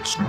Ang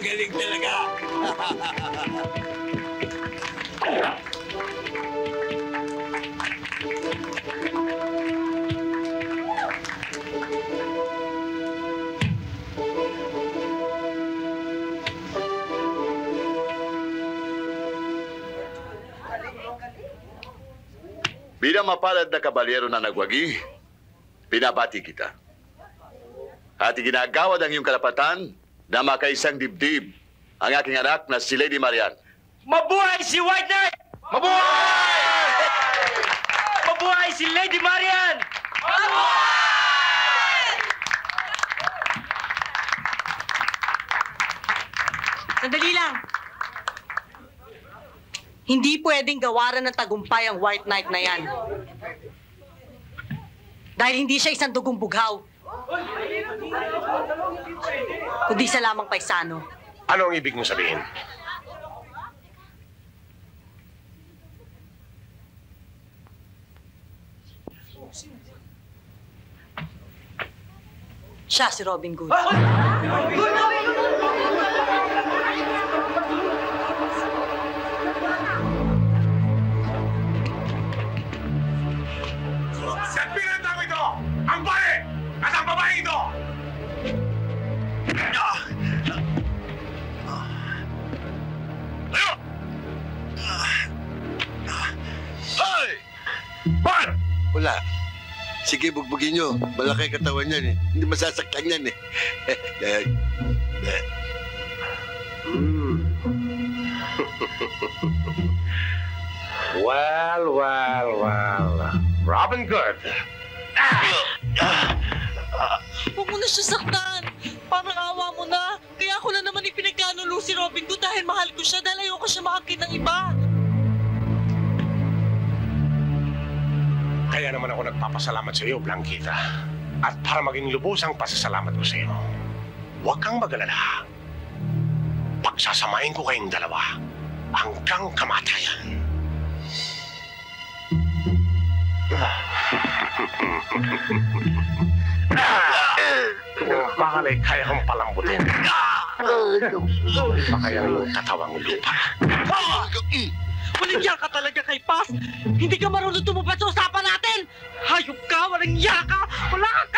galing talaga! Bilang mapalad na kabalyero na nagwagi, pinabati kita. At ginagawad ang iyong karapatan na makaisang dibdib ang aking anak na si Lady Marian. Mabuhay si White Knight! Mabuhay! Mabuhay si Lady Marian! Mabuhay! Sandali lang. Hindi pwedeng gawaran ng tagumpay ang White Knight na yan. Dahil hindi siya isang dugong bughaw. Kundi sa lamang paisano. Ano ang ibig mong sabihin? Siya si Robin Hood. Saan pinanta mo ito? Ang bae! At ang babae ito! Hoy! Bakit? Wala. Sige, bugbugin nyo. Malaki katawan yan eh. Hindi masasaktan yan eh. Well. Robin Hood. Huwag mo na siya saktan. Parang awa mo na. Kaya ako na naman ipinagkanulo si Robin Hood dahil mahal ko siya dahil ayoko siya makakit ng iba. Kaya naman ako nagpapasalamat sa iyo, Blanquita. At para maging lubusang pasasalamat ko sa iyo, huwag kang mag-alala. Pagsasamahin ko kayong dalawa hanggang kamatayan. Bakit kaya kong palambutin? Baka yan yung katawang lupa. Walang iya ka talaga kay Paz. Hindi ka marunong tumupad sa usapan natin. Hayop ka, walang iya ka. Wala kang